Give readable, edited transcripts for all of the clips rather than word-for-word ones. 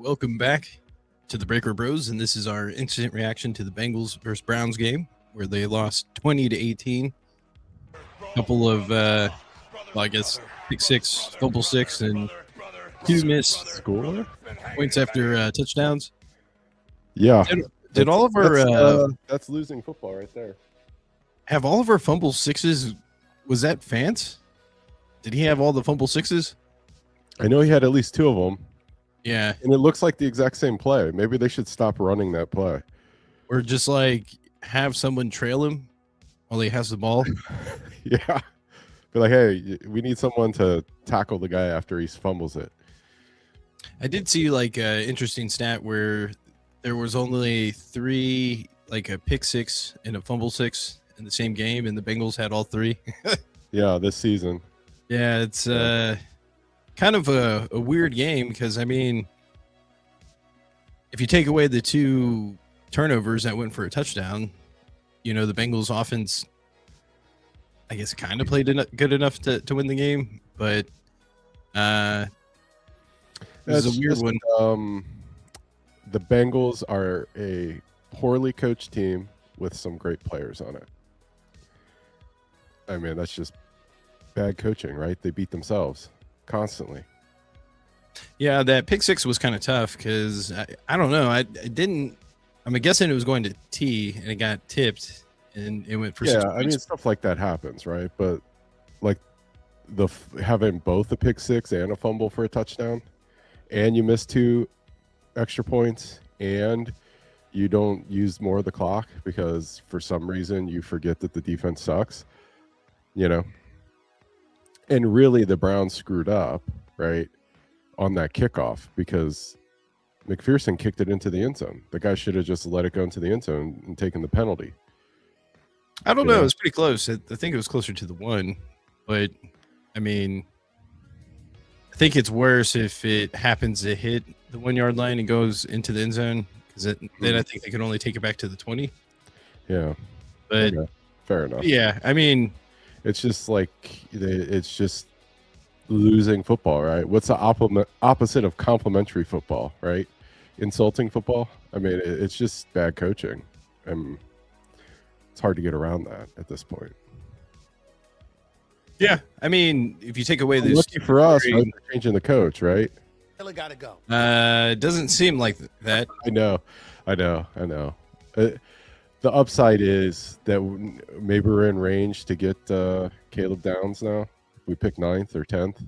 welcome back to the Breaker Bros, and this is our instant reaction to the Bengals versus Browns game, where they lost 20-18. Couple of, I guess, pick six, fumble six, and two missed score points after touchdowns. Yeah, Did all of our that's losing football right there. have all of our fumble sixes? Was that Fance? Did he have all the fumble sixes? I know he had at least two of them. Yeah, And it looks like the exact same play. Maybe they should stop running that play. or just like have someone trail him while he has the ball. Yeah. Be like, hey, we need someone to tackle the guy after he fumbles it. I did see like an interesting stat where there was only three, like a pick six and a fumble six in the same game, and the Bengals had all three. Yeah, this season. Yeah, it's kind of a weird game because, I mean, if you take away the two turnovers that went for a touchdown, you know, the Bengals offense, I guess, kind of played good enough to win the game, but this is a weird one. The Bengals are a poorly coached team with some great players on it. I mean, that's just bad coaching, right? They beat themselves constantly. Yeah, that pick six was kind of tough because I don't know. I'm guessing it was going to T and it got tipped and it went for 6 Yeah, points. I mean, stuff like that happens, right? But like having both a pick six and a fumble for a touchdown, and you miss two extra points, and you don't use more of the clock because for some reason you forget that the defense sucks, you know. And really, the Browns screwed up, right, on that kickoff because McPherson kicked it into the end zone. The guy should have just let it go into the end zone and taken the penalty. I don't know. It was pretty close. I think it was closer to the one, but I mean, I think it's worse if it happens to hit the 1 yard line and goes into the end zone because then I think they can only take it back to the 20. Yeah, but okay. Fair enough. Yeah, I mean, it's just like it's just losing football, right? What's the opposite of complimentary football, right? Insulting football. I mean, it's just bad coaching. It's hard to get around that at this point. Yeah, I mean, if you take away this, lucky for us, right? They're changing the coach, right? Really gotta go. It doesn't seem like that. I know. The upside is that maybe we're in range to get Caleb Downs now. We pick 9th or 10th.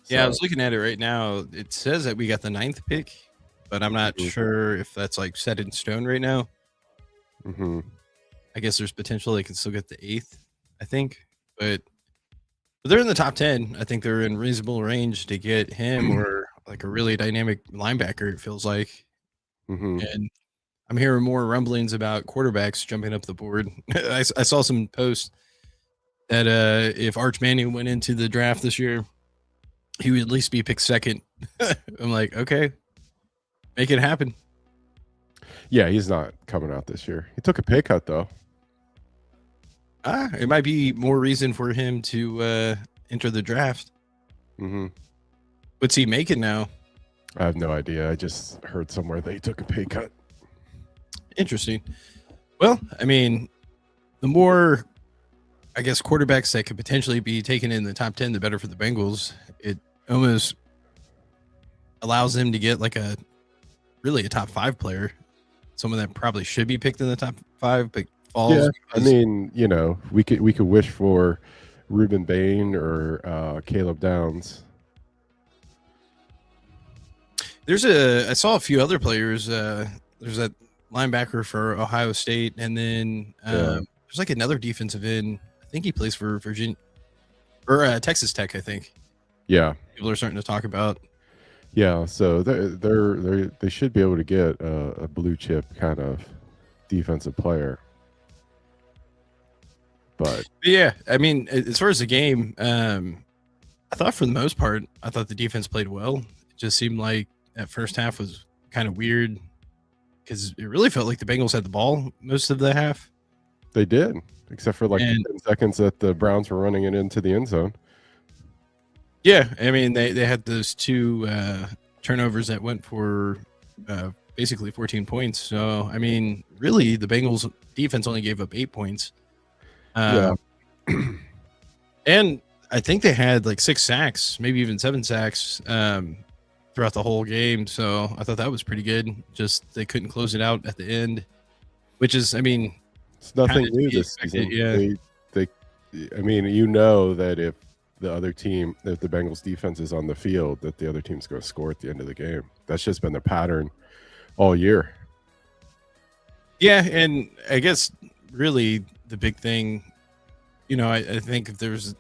Yeah, I was looking at it right now. It says that we got the 9th pick, but I'm not sure if that's like set in stone right now. I guess there's potential they can still get the 8th, I think, but they're in the top 10. I think they're in reasonable range to get him or like a really dynamic linebacker, it feels like. And I'm hearing more rumblings about quarterbacks jumping up the board. I saw some posts that if Arch Manning went into the draft this year, he would at least be picked second. I'm like, okay, make it happen. Yeah, he's not coming out this year. He took a pay cut, though. It might be more reason for him to enter the draft. What's he making now? I have no idea. I just heard somewhere they took a pay cut. Interesting. Well, I mean, the more, I guess, quarterbacks that could potentially be taken in the top 10, the better for the Bengals. It almost allows them to get like a top 5 player, someone that probably should be picked in the top 5, but falls. Yeah, I mean, you know, we could wish for Ruben Bain or Caleb Downs. I saw a few other players. There's that linebacker for Ohio State, and then there's like another defensive end. I think he plays for Virginia or Texas Tech, I think. Yeah, people are starting to talk about. Yeah, so they should be able to get a blue chip kind of defensive player. But yeah, I mean, as far as the game, I thought for the most part, I thought the defense played well. It just seemed like that first half was kind of weird because it really felt like the Bengals had the ball most of the half. They did, except for like 10 seconds that the Browns were running it into the end zone. Yeah, I mean, they had those two turnovers that went for basically 14 points. So, I mean, really, the Bengals defense only gave up 8 points. Yeah. And I think they had like 6 sacks, maybe even 7 sacks throughout the whole game. So I thought that was pretty good. Just they couldn't close it out at the end, which is, I mean, It's nothing kinda to new be this expected, season. yeah. I mean, you know that if the other team, if the Bengals defense is on the field, that the other team's going to score at the end of the game. That's just been the pattern all year. Yeah, and I guess really the big thing, I think if there's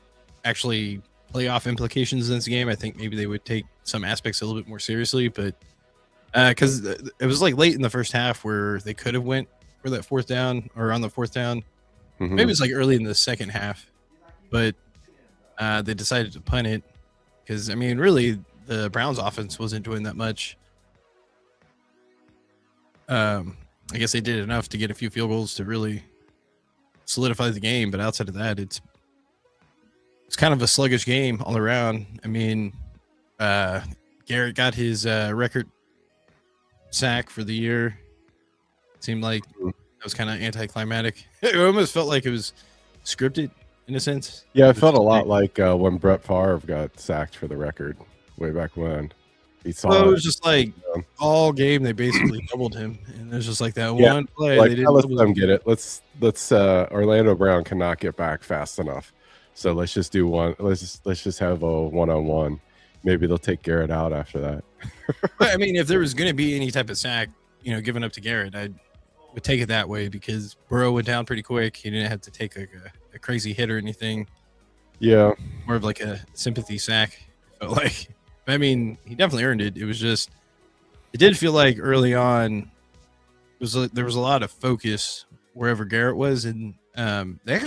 actually playoff implications in this game, I think maybe they would take some aspects a little bit more seriously. But because it was like late in the first half where they could have went for that fourth down or on the fourth down. Maybe it's like early in the second half, but they decided to punt it because, I mean, really the Browns offense wasn't doing that much. I guess they did enough to get a few field goals to really solidify the game, but outside of that, it's kind of a sluggish game all around. I mean, Garrett got his record sack for the year. It seemed like that was kind of anticlimactic. It almost felt like it was scripted in a sense. Yeah, it felt a lot like when Brett Favre got sacked for the record way back when. He saw it was just like all game they basically doubled him, and there's just like that one play. Like, they didn't let them get it. Let's Orlando Brown cannot get back fast enough, so let's just do one. Let's just have a one-on-one. Maybe they'll take Garrett out after that. But I mean, if there was going to be any type of sack, given up to Garrett, I would take it that way because Burrow went down pretty quick. He didn't have to take a crazy hit or anything. Yeah, more of like a sympathy sack. But like, I mean, he definitely earned it. It was just, it did feel like early on, there was a lot of focus wherever Garrett was, and they're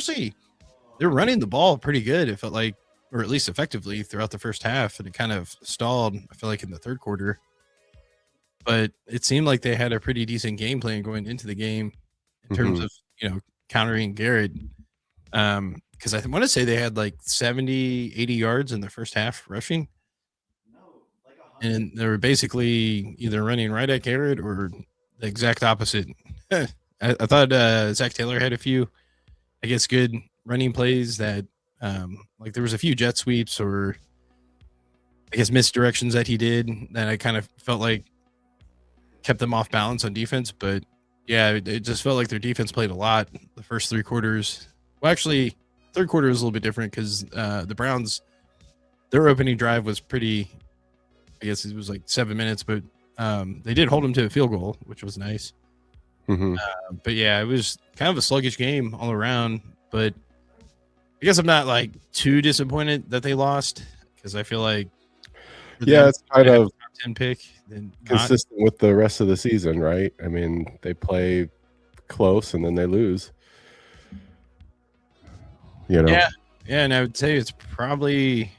running the ball pretty good. It felt like, or at least effectively throughout the first half, and it kind of stalled, I feel like, in the third quarter. But it seemed like they had a pretty decent game plan going into the game in terms of, countering Garrett. Because I want to say they had like 70, 80 yards in the first half rushing. And they were basically either running right at Garrett or the exact opposite. I thought Zach Taylor had a few, I guess, good running plays that, like there was a few jet sweeps or I guess misdirections that he did that I kind of felt like kept them off balance on defense. But yeah, it just felt like their defense played a lot the first 3 quarters. Well, actually, third quarter was a little bit different because the Browns, their opening drive was pretty, I guess it was like 7 minutes, but they did hold them to a field goal, which was nice. But yeah, it was kind of a sluggish game all around. But I guess I'm not like too disappointed that they lost because I feel like it's kind of top 10 pick, then consistent with the rest of the season, right? I mean, they play close and then they lose. Yeah, and I would say it's probably,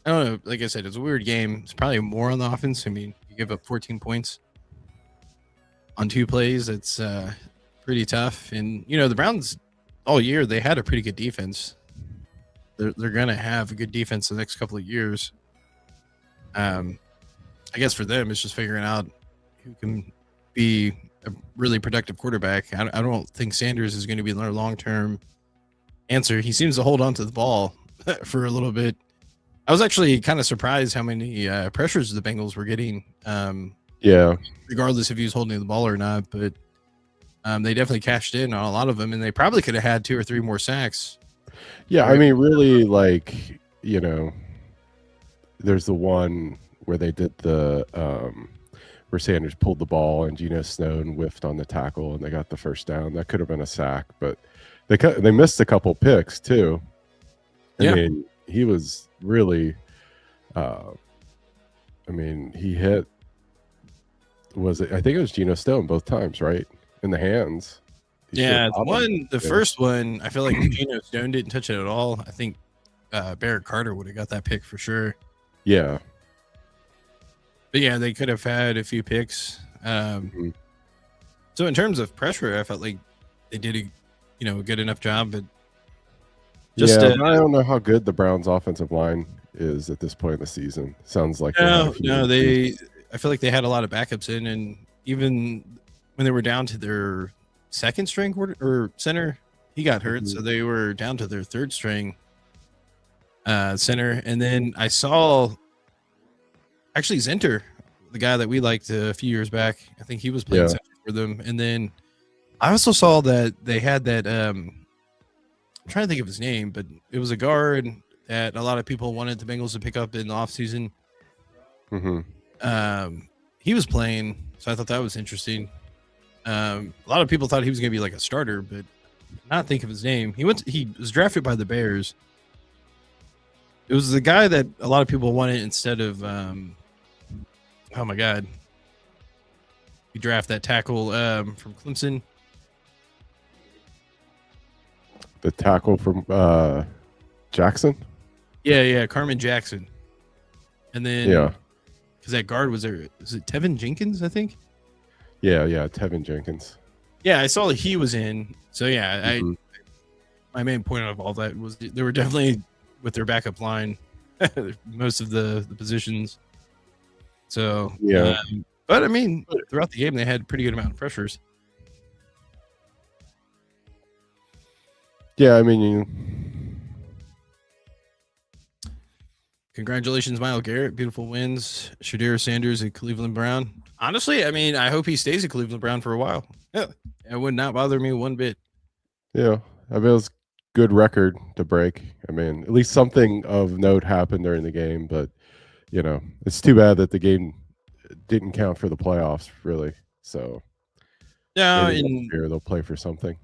I don't know, like I said, it's a weird game. It's probably more on the offense. I mean, you give up 14 points on 2 plays. It's pretty tough. And, the Browns all year, they had a pretty good defense. They're going to have a good defense the next couple of years. I guess for them, it's just figuring out who can be a really productive quarterback. I don't think Sanders is going to be their long-term answer. He seems to hold on to the ball for a little bit. I was actually kind of surprised how many pressures the Bengals were getting. Regardless if he was holding the ball or not, but they definitely cashed in on a lot of them, and they probably could have had 2 or 3 more sacks. Yeah, I mean, really, like, there's the one where they did the where Sanders pulled the ball and Geno Snowden whiffed on the tackle and they got the first down. That could have been a sack, but they missed a couple picks too. I mean, he was really, he hit. I think it was Geno Stone both times, right? In the hands. The first one, I feel like Geno Stone didn't touch it at all. I think Barrett Carter would have got that pick for sure. Yeah. But yeah, they could have had a few picks. So in terms of pressure, I felt like they did a good enough job. But I don't know how good the Browns' offensive line is at this point in the season. Sounds like No, I feel like they had a lot of backups in, and even when they were down to their second string or center, he got hurt, so they were down to their third string center. And then I saw actually Zenter, the guy that we liked a few years back. I think he was playing center for them. And then I also saw that they had that. I'm trying to think of his name, but it was a guard that a lot of people wanted the Bengals to pick up in the offseason. He was playing, so I thought that was interesting. A lot of people thought he was going to be like a starter, but not think of his name. He was drafted by the Bears. It was the guy that a lot of people wanted instead of oh my god, you draft that tackle from Clemson. The tackle from Jackson. Yeah, Carmen Jackson. And then because that guard was there. Is it Tevin Jenkins? I think. Yeah, Tevin Jenkins. Yeah, I saw that he was in. So yeah, my main point of all that was they were definitely with their backup line, most of the positions. So but I mean, throughout the game they had a pretty good amount of pressures. Yeah, I mean, congratulations, Myles Garrett. Beautiful wins. Shadir Sanders and Cleveland Brown. Honestly, I mean, I hope he stays at Cleveland Brown for a while. Yeah, it would not bother me one bit. Yeah, I mean, it was good record to break. I mean, at least something of note happened during the game, but it's too bad that the game didn't count for the playoffs, really. So no, they'll play for something.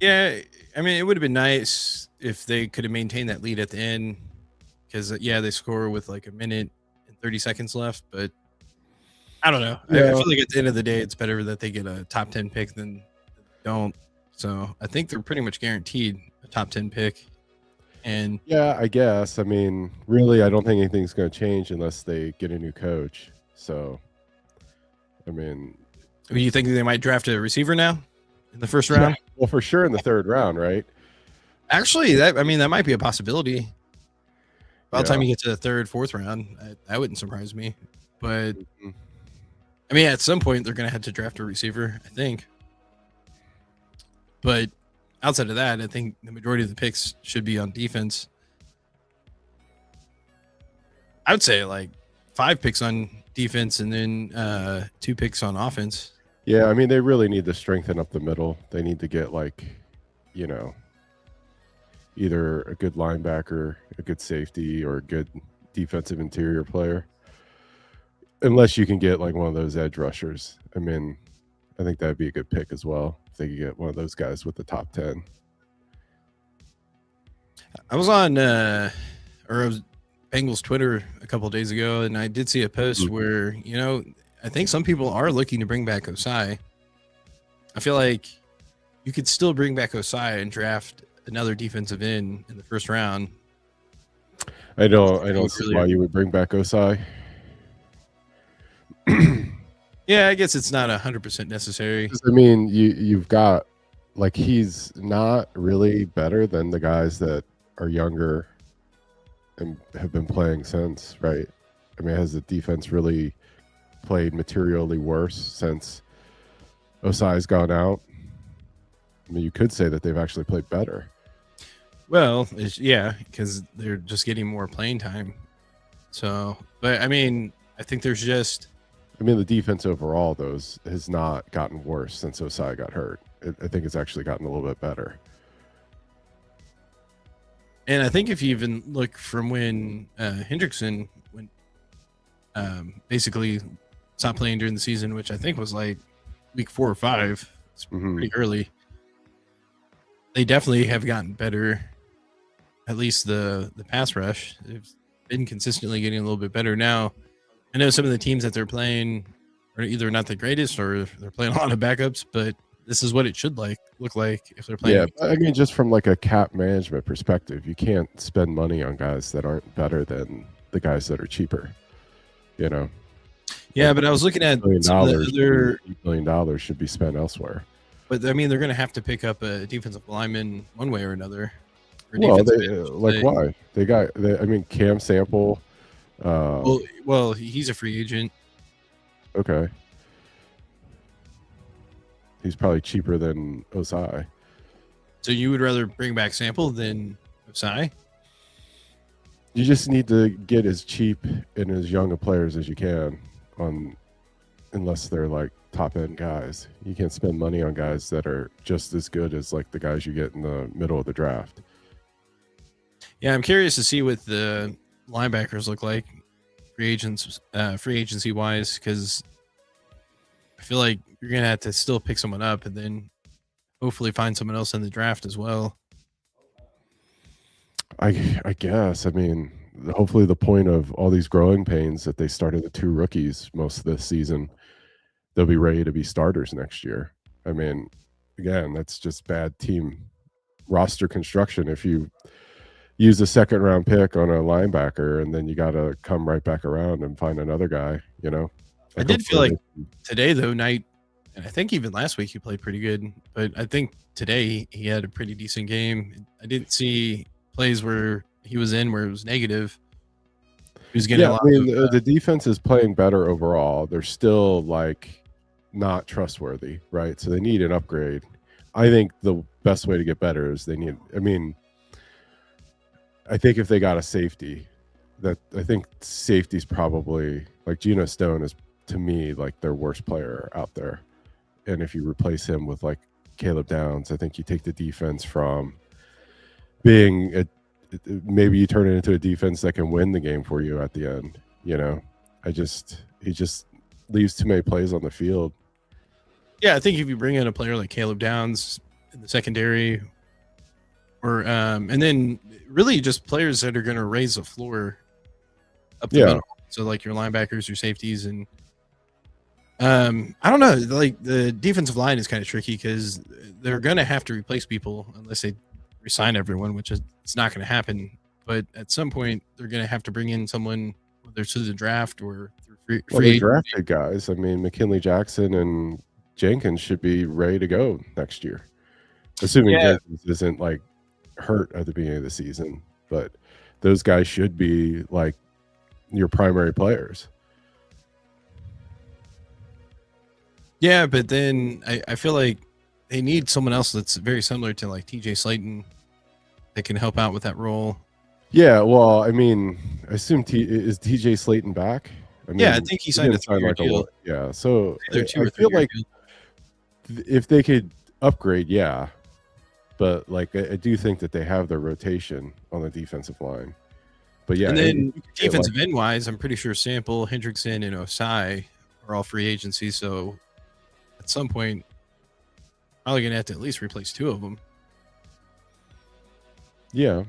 Yeah, I mean, it would have been nice if they could have maintained that lead at the end, because they score with like a minute and 30 seconds left. But I don't know. I feel like at the end of the day, it's better that they get a top 10 pick than don't. So I think they're pretty much guaranteed a top 10 pick. And yeah, I guess. I mean, really, I don't think anything's going to change unless they get a new coach. So, I mean, you think they might draft a receiver now in the first round? Well, for sure in the third round, right? Actually, that might be a possibility. By the time you get to the third, fourth round, that wouldn't surprise me. But I mean, at some point they're going to have to draft a receiver, I think. But outside of that, I think the majority of the picks should be on defense. I would say like 5 picks on defense and then 2 picks on offense. Yeah, I mean, they really need to strengthen up the middle. They need to get either a good linebacker, a good safety, or a good defensive interior player. Unless you can get like one of those edge rushers. I mean, I think that'd be a good pick as well if they could get one of those guys with the top 10. I was on Bengals Twitter a couple of days ago, and I did see a post where I think some people are looking to bring back Osai. I feel like you could still bring back Osai and draft another defensive end in the first round. I don't see why you would bring back Osai. Yeah, I guess it's not 100% necessary. I mean, you've got he's not really better than the guys that are younger and have been playing since, right? I mean, has the defense really played materially worse since Osai's gone out? I mean, you could say that they've actually played better. Well, because they're just getting more playing time. So, but I mean, I think there's just... I mean, the defense overall, though, has not gotten worse since Osai got hurt. I think it's actually gotten a little bit better. And I think if you even look from when Hendrickson went, basically stopped playing during the season, which I think was like week 4 or 5. It's pretty early. They definitely have gotten better. At least the pass rush. They've been consistently getting a little bit better now. I know some of the teams that they're playing are either not the greatest or they're playing a lot of backups, but this is what it should look like if they're playing. Yeah, I mean, just from like a cap management perspective, you can't spend money on guys that aren't better than the guys that are cheaper. Yeah, but I was looking at $8 million should be spent elsewhere. But I mean, they're going to have to pick up a defensive lineman one way or another. for Well, defensive they end, I should like say. why I mean, Cam Sample. Uh, Well, he's a free agent. okay, he's probably cheaper than Osai. So you would rather bring back Sample than Osai? You just need to get as cheap and as young a players as you can on, unless they're like top end guys. You can't spend money on guys that are just as good as like the guys you get in the middle of the draft. Yeah, I'm curious to see what the linebackers look like, free agency wise, because I feel like you're gonna have to still pick someone up and then hopefully find someone else in the draft as well. I guess. I mean, hopefully the point of all these growing pains that they started the two rookies most of this season, they'll be ready to be starters next year. I mean, again, that's just bad team roster construction. If you use a second round pick on a linebacker and then you got to come right back around and find another guy, you know? I Like did feel like hopefully today though, Knight, and I think even last week he played pretty good, but I think today he had a pretty decent game. I didn't see plays where he was in where it was negative. He was getting yeah, a I lot mean, of the defense is playing better overall. They're still like not trustworthy, right? So they need an upgrade. I think the best way to get better is they need, I mean, I think if they got a safety, that I think safety's probably like Geno Stone is to me like their worst player out there. And if you replace him with like Caleb Downs, I think you take the defense from being maybe you turn it into a defense that can win the game for you at the end. You know, he just leaves too many plays on the field. Yeah, I think if you bring in a player like Caleb Downs in the secondary, or and then really just players that are going to raise the floor up the Yeah, middle. So like your linebackers, your safeties, and I don't know. Like the defensive line is kind of tricky because they're going to have to replace people unless they resign everyone, which is it's not going to happen. But at some point, they're going to have to bring in someone, whether it's through the draft or through well, free they agency. drafted guys. I mean, McKinley Jackson and Jenkins should be ready to go next year, assuming Yeah, Jenkins isn't like hurt at the beginning of the season. But those guys should be like your primary players. yeah, but then I feel like they need someone else that's very similar to like TJ Slayton that can help out with that role. Yeah, well, I mean, I assume is TJ Slayton back? I Yeah, I mean, think he he signed a didn't sign 3-year like a deal. yeah. So Either two I or feel 3-year like deal. if they could upgrade, yeah, but like I do think that they have their rotation on the defensive line. But yeah, And if then you could get, like, defensive end wise, I'm pretty sure Sample, Hendrickson, and Osai are all free agency. So at some point, probably gonna have to at least replace two of them. yeah,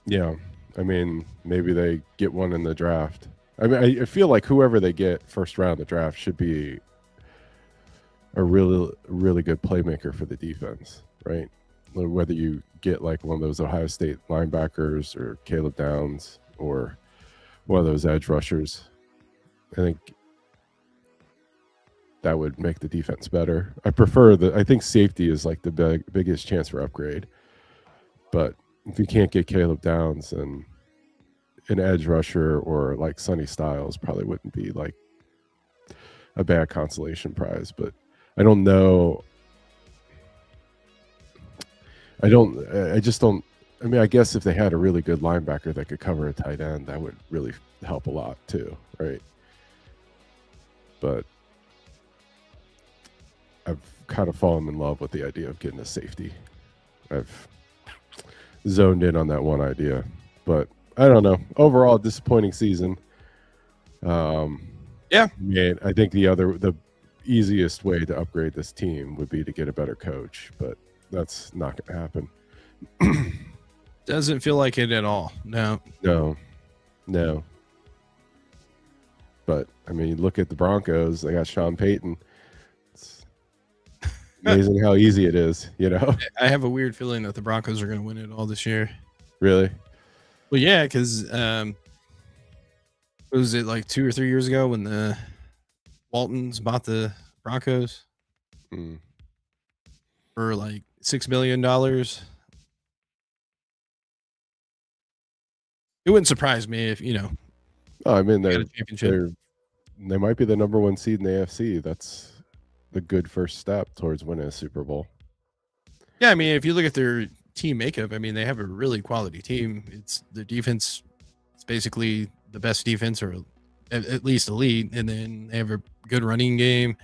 yeah. I mean, maybe they get one in the draft. I mean, I feel like whoever they get first round of the draft should be a really good playmaker for the defense, right? Whether you get like one of those Ohio State linebackers or Caleb Downs or one of those edge rushers, I think that would make the defense better. I think safety is like the biggest chance for upgrade. But if you can't get Caleb Downs, and an edge rusher or like Sonny Styles probably wouldn't be like a bad consolation prize. But I don't know. I just don't. I mean, I guess if they had a really good linebacker that could cover a tight end, that would really help a lot too, right? But I've kind of fallen in love with the idea of getting a safety. I've zoned in on that one idea, but I don't know. Overall, disappointing season. Yeah. Man, I think the easiest way to upgrade this team would be to get a better coach, but that's not going to happen. Doesn't feel like it at all. No. No. But I mean, look at the Broncos. They got Sean Payton. It's amazing how easy it is, you know? I have a weird feeling that the Broncos are going to win it all this year. Really? Well, yeah, because was it like 2 or 3 years ago when the Waltons bought the Broncos Mm. for like $6 million? it wouldn't surprise me if Oh, I mean, they got a championship. they might be the number one seed in the AFC. That's the good first step towards winning a Super Bowl. Yeah, I mean, if you look at their team makeup, I mean, they have a really quality team. It's the defense. It's basically the best defense, or at least elite, and then they have a good running game.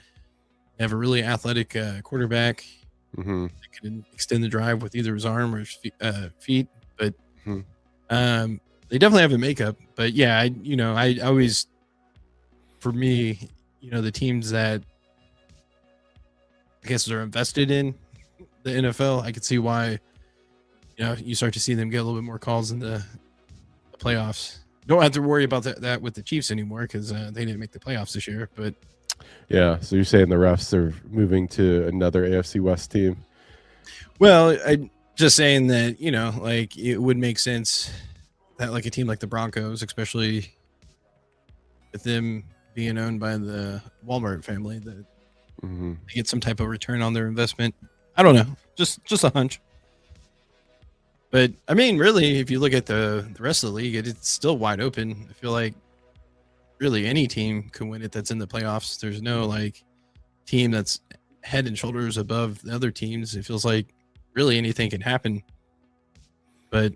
They have a really athletic quarterback Mm-hmm. that can extend the drive with either his arm or his feet. But Hmm. they definitely have a makeup. But yeah, I always, for me, the teams that I guess are invested in the NFL, I could see why you start to see them get a little bit more calls in the playoffs. Don't have to worry about that with the Chiefs anymore because they didn't make the playoffs this year. But Yeah, so you're saying the refs are moving to another AFC West team? well, I just saying that like it would make sense that like a team like the Broncos, especially with them being owned by the Walmart family, that Mm-hmm. they get some type of return on their investment. I don't know, just a hunch. But I mean, really, if you look at the rest of the league, it's still wide open. I feel like really any team can win it that's in the playoffs. There's no like team that's head and shoulders above the other teams. It feels like really anything can happen. But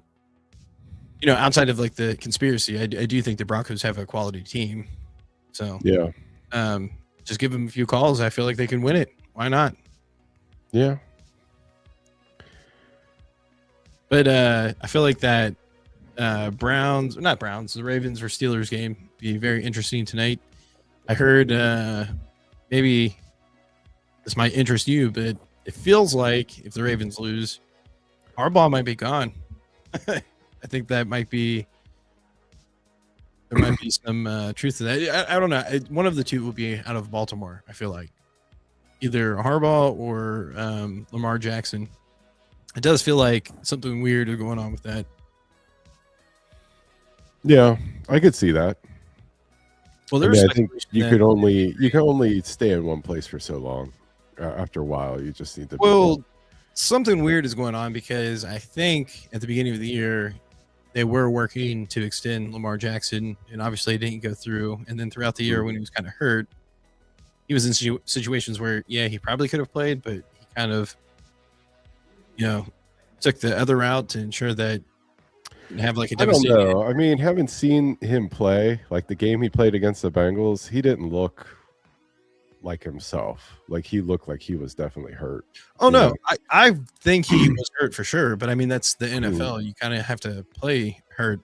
outside of like the conspiracy, I do think the Broncos have a quality team. So Yeah, um, just give them a few calls. I feel like they can win it. Why not? yeah. But I feel like that not Browns, the Ravens or Steelers game be very interesting tonight. I heard maybe this might interest you, but it feels like if the Ravens lose, Harbaugh might be gone. I think that might be there might be some truth to that. I don't know. One of the two will be out of Baltimore. I feel like either Harbaugh or Lamar Jackson. It does feel like something weird is going on with that. Yeah, I could see that. Well, I there's mean, I think speculation you that can only stay in one place for so long. After a while, you just need to. well, something weird is going on because I think at the beginning of the year they were working to extend Lamar Jackson, and obviously it didn't go through. And then throughout the year, when he was kind of hurt, he was in situations where he probably could have played, but he kind of took the other route to ensure that he didn't have like a I don't devastating. know. I mean, having seen him play, like the game he played against the Bengals, he didn't look like himself. Like he looked like he was definitely hurt. Oh you no, know? I think he was hurt for sure, but I mean that's the Mm. NFL. You kind of have to play hurt,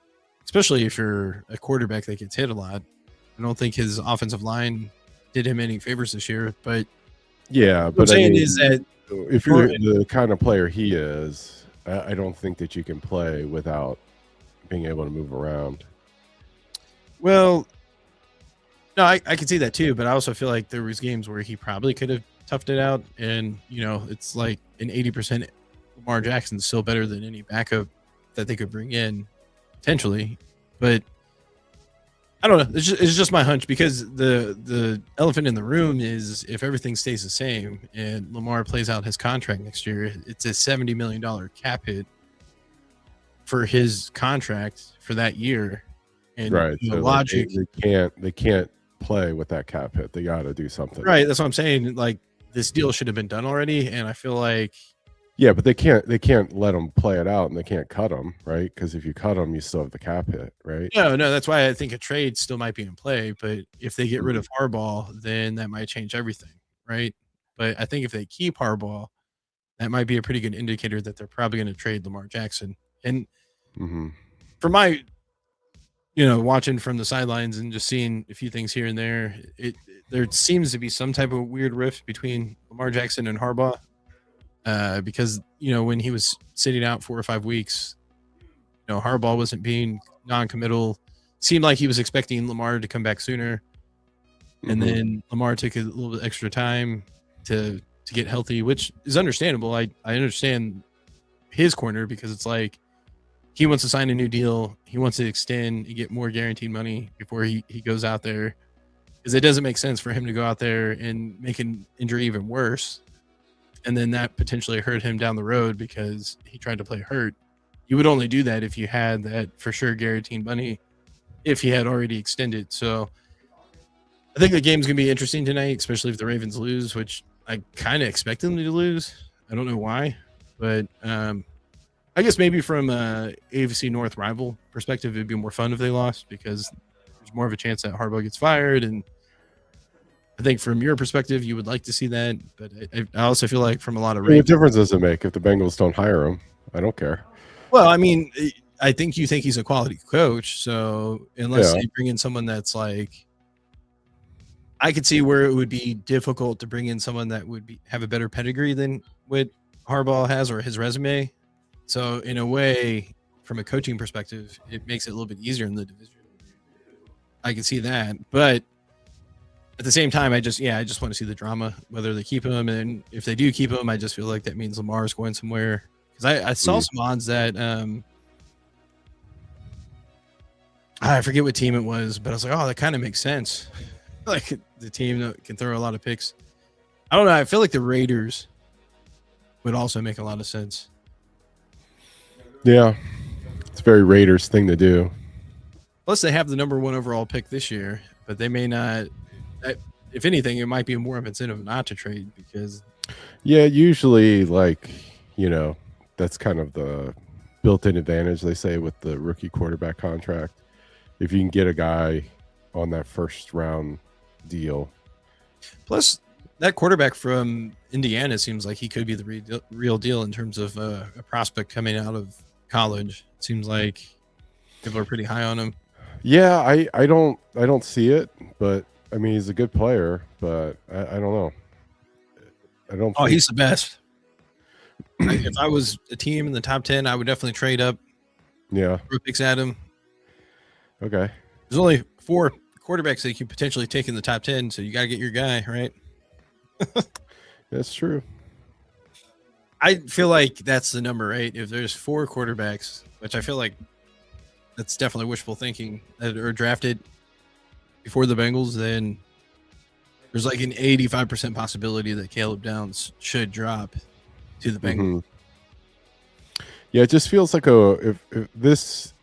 especially if you're a quarterback that gets hit a lot. I don't think his offensive line did him any favors this year. But Yeah, what I'm but I saying mean, is that if you're the kind of player he is, I don't think that you can play without being able to move around. well, no, I can see that too. But I also feel like there was games where he probably could have toughed it out, and it's like an 80% Lamar Jackson's still better than any backup that they could bring in potentially. But I don't know. It's just my hunch because the elephant in the room is if everything stays the same and Lamar plays out his contract next year, it's a $70 million cap hit for his contract for that year. And Right. the So logic, they can't play with that cap hit. They got to do something. right? That's what I'm saying. Like this deal should have been done already, and I feel like Yeah, but they can't let them play it out, and they can't cut them, right? Because if you cut them, you still have the cap hit, right? no. That's why I think a trade still might be in play. But if they get rid Mhm. of Harbaugh, then that might change everything, right? But I think if they keep Harbaugh, that might be a pretty good indicator that they're probably going to trade Lamar Jackson. And Mhm. for my, watching from the sidelines and just seeing a few things here and there, there seems to be some type of weird rift between Lamar Jackson and Harbaugh. Because when he was sitting out 4 or 5 weeks, Harbaugh wasn't being non-committal. Seemed like he was expecting Lamar to come back sooner, and Mhm. then Lamar took a little bit extra time to get healthy, which is understandable. I understand his corner because it's like he wants to sign a new deal, he wants to extend and get more guaranteed money before he goes out there, because it doesn't make sense for him to go out there and make an injury even worse, and then that potentially hurt him down the road because he tried to play hurt. you would only do that if you had that for sure guaranteed money, if he had already extended. So I think the game's gonna be interesting tonight, especially if the Ravens lose, which I kind of expect them to lose. I don't know why, but I guess maybe from a AFC North rival perspective, it'd be more fun if they lost because there's more of a chance that Harbaugh gets fired. And I think from your perspective, you would like to see that. But I also feel like from a lot of What Ravens, difference does it make if the Bengals don't hire him? I don't care. well, I mean, I think you think he's a quality coach. So unless Yeah. they bring in someone that's like, I could see where it would be difficult to bring in someone that would have a better pedigree than what Harbaugh has or his resume. So in a way, from a coaching perspective, it makes it a little bit easier in the division. I can see that, but at the same time, I just want to see the drama, whether they keep him, and if they do keep him, I just feel like that means Lamar's going somewhere. Because I saw some odds that I forget what team it was, but I was like, oh, that kind of makes sense. Like the team that can throw a lot of picks. I don't know. I feel like the Raiders would also make a lot of sense. Yeah. It's a very Raiders thing to do. Plus, they have the number 1 overall pick this year, but they may not. If anything, it might be more of an incentive not to trade because. Yeah, usually, like, that's kind of the built-in advantage, they say, with the rookie quarterback contract. If you can get a guy on that first-round deal. Plus, that quarterback from Indiana seems like he could be the real deal in terms of a prospect coming out of college. It seems like people are pretty high on him. Yeah, I don't see it, but I mean he's a good player, but I don't know. I don't. Oh, he's the best. If I was a team in the top 10, I would definitely trade up. Yeah. Picks at him. Okay. There's only 4 quarterbacks that you could potentially take in the top 10, so you got to get your guy, right? That's true. I feel like that's the number 8. If there's 4 quarterbacks, which I feel like that's definitely wishful thinking, that are drafted before the Bengals, then there's like an 85% possibility that Caleb Downs should drop to the Bengals. Yeah, it just feels like if this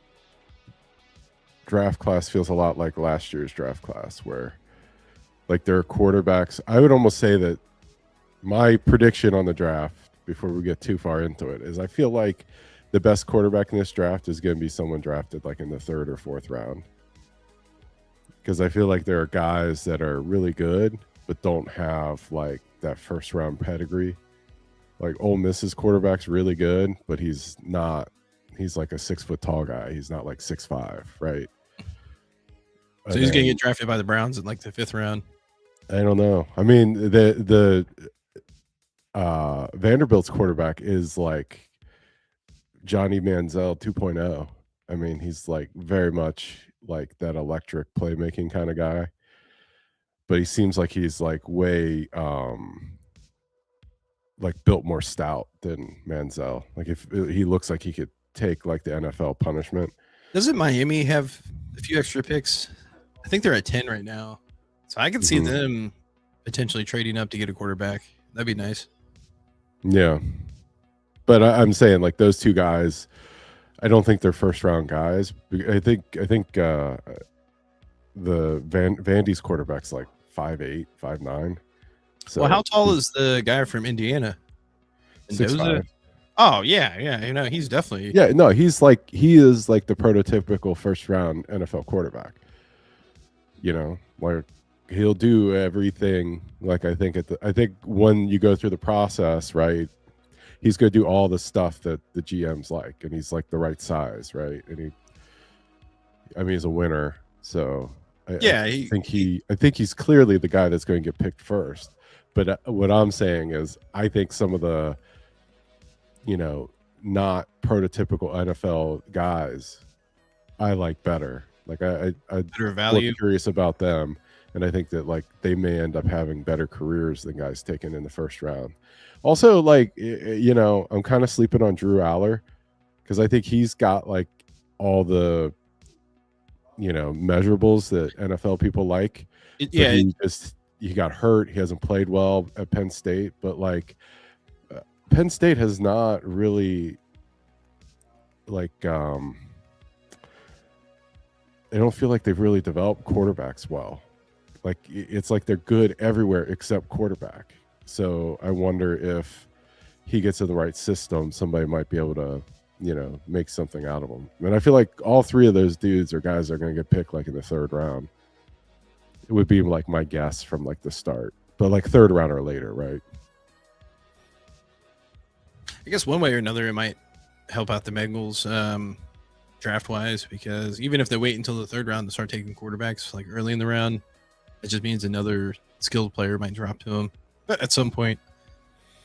draft class feels a lot like last year's draft class, where like their quarterbacks. I would almost say that my prediction on the draft, before we get too far into it, is I feel like the best quarterback in this draft is going to be someone drafted like in the 3rd or 4th round. Because I feel like there are guys that are really good, but don't have like that first round pedigree. Like Ole Miss's quarterback's really good, but he's not. He's like a 6 foot tall guy. He's not like 6'5", right? So he's going to get drafted by the Browns in like the 5th round. I don't know. I mean, the Vanderbilt's quarterback is like Johnny Manziel 2.0. I mean, he's like very much like that electric playmaking kind of guy. But he seems like he's like way like built more stout than Manziel. Like if he looks like he could take like the NFL punishment. Doesn't Miami have a few extra picks? I think they're at 10 right now. So I could see them potentially trading up to get a quarterback. That'd be nice. Yeah. But I'm saying like those 2 guys, I don't think they're first round guys. I think the Vandy's quarterback's like 5'8", 5'9". So well, how tall is the guy from Indiana? 6'5". Oh yeah. He's definitely he is like the prototypical first round NFL quarterback. Like he'll do everything. Like I think when you go through the process, right, he's going to do all the stuff that the GM's like, and he's like the right size, right? And he's a winner. So I think he's clearly the guy that's going to get picked first. But what I'm saying is, I think some of the, not prototypical NFL guys, I like better. Like I better value. Curious about them, and I think that like they may end up having better careers than guys taken in the first round. Also, like I'm kind of sleeping on Drew Aller because I think he's got like all the measurables that NFL people like. He got hurt. He hasn't played well at Penn State, but like Penn State has not really like I don't feel like they've really developed quarterbacks well. Like it's like they're good everywhere except quarterback. So I wonder if he gets in the right system, somebody might be able to, make something out of him. And I feel like all three of those dudes are guys that are going to get picked like in the third round. It would be like my guess from like the start, but like third round or later, right? I guess one way or another, it might help out the Bengals draft wise, because even if they wait until the third round to start taking quarterbacks like early in the round, it just means another skilled player might drop to them at some point.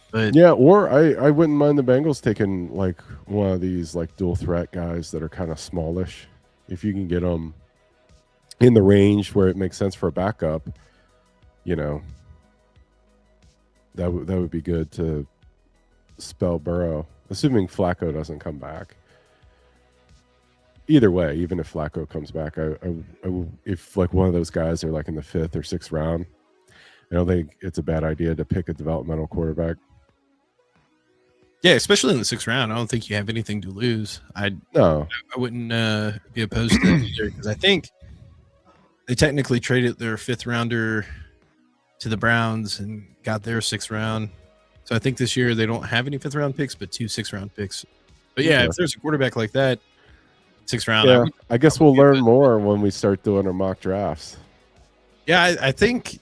But yeah, or I wouldn't mind the Bengals taking like one of these like dual threat guys that are kind of smallish. If you can get them in the range where it makes sense for a backup, that would be good to spell Burrow, assuming Flacco doesn't come back. Either way, even if Flacco comes back, I if like one of those guys are like in the 5th or 6th round, I don't think it's a bad idea to pick a developmental quarterback. yeah, especially in the 6th round, I don't think you have anything to lose. I wouldn't be opposed to that either, because I think they technically traded their 5th rounder to the Browns and got their 6th round. So I think this year they don't have any 5th round picks, but 2 6th round picks. But yeah, if there's a quarterback like that, 6th round, yeah, I guess we'll learn more when we start doing our mock drafts. Yeah, I think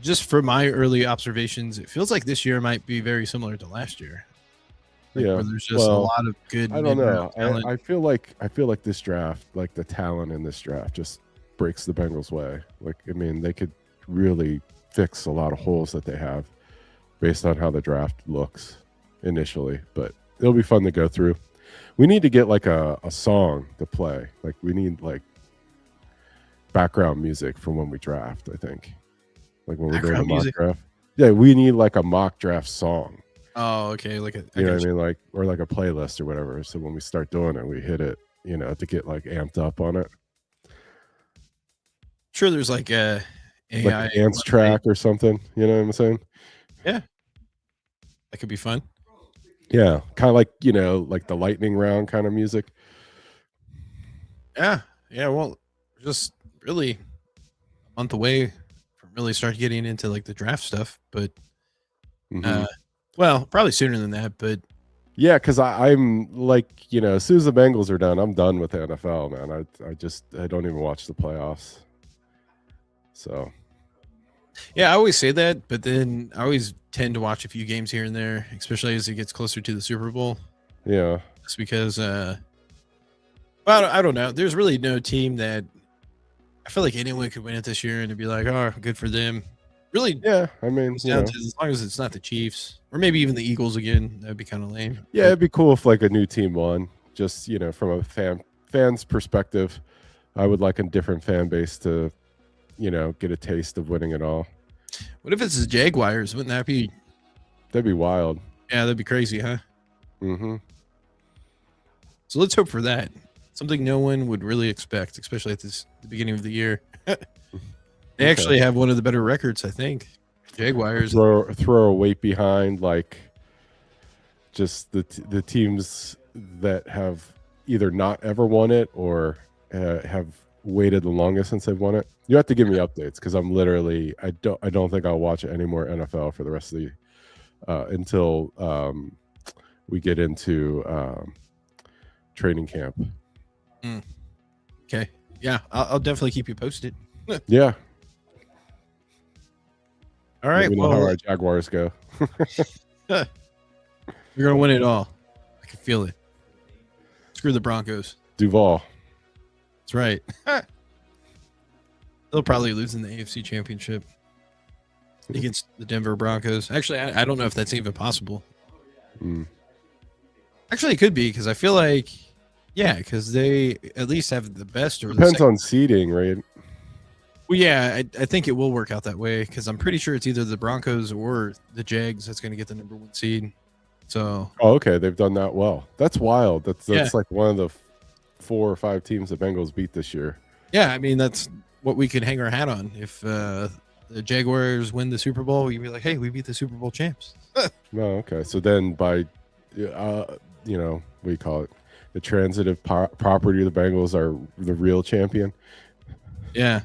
just from my early observations, it feels like this year might be very similar to last year. Yeah, where there's just a lot of good. I don't know. I feel like this draft, like the talent in this draft, just breaks the Bengals' way. Like, I mean, they could really fix a lot of holes that they have based on how the draft looks initially. But it'll be fun to go through. We need to get like a song to play. Like we need like background music from when we draft, I think. Like when we're doing a mock draft. Yeah, we need like a mock draft song. Oh, okay. Like you know what I mean? Like, or like a playlist or whatever. So when we start doing it, we hit it, to get like amped up on it. Sure, there's like a AI like dance track or something. You know what I'm saying? Yeah. That could be fun. Yeah. Kind of like, like the lightning round kind of music. Yeah. Yeah. Well, just really a month away from really start getting into like the draft stuff. But well, probably sooner than that. But yeah, because I'm like, as soon as the Bengals are done, I'm done with the NFL, man. I don't even watch the playoffs. So yeah, I always say that, but then I always tend to watch a few games here and there, especially as it gets closer to the Super Bowl. Yeah. Just because well, I don't know. There's really no team that I feel like anyone could win it this year and it'd be like, oh, good for them. Really? Yeah. I mean, as long as it's not the Chiefs or maybe even the Eagles again, that'd be kind of lame. Yeah, it'd be cool if like a new team won. Just, from a fan's perspective, I would like a different fan base to, get a taste of winning it all. What if it's the Jaguars? Wouldn't that be? That'd be wild. Yeah, that'd be crazy, huh? Mm-hmm. So let's hope for that. Something no one would really expect, especially at the beginning of the year. They actually have one of the better records, I think. Jaguars. Throw a weight behind like just the teams that have either not ever won it or have waited the longest since they've won it. You have to give me updates because I'm literally I don't think I'll watch any more NFL for the rest of the until we get into training camp. Okay. Yeah, I'll definitely keep you posted. Yeah. All right. We know how our Jaguars go. You're gonna win it all. I can feel it. Screw the Broncos. Duval. That's right. They'll probably lose in the AFC Championship against the Denver Broncos. Actually, I don't know if that's even possible. Actually, it could be because I feel like, because they at least have the best. Or depends on seeding, right? Well, yeah, I think it will work out that way because I'm pretty sure it's either the Broncos or the Jags that's going to get the number 1 seed. So. Oh, okay. They've done that well. That's wild. That's like one of the 4 or 5 teams the Bengals beat this year. Yeah, I mean, that's what we could hang our hat on. If the Jaguars win the Super Bowl, you'd be like, hey, we beat the Super Bowl champs. No, okay. So then by, what do you call it? the transitive property of the Bengals are the real champion. Yeah,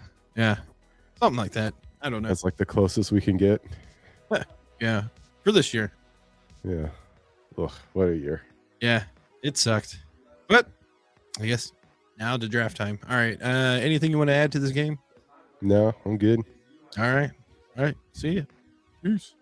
something like that. I don't know. That's like the closest we can get. Yeah, for this year. Yeah. Ugh, what a year. Yeah, it sucked, but I guess now to draft time. All right. Anything you want to add to this game? No, I'm good. All right. See you. Peace.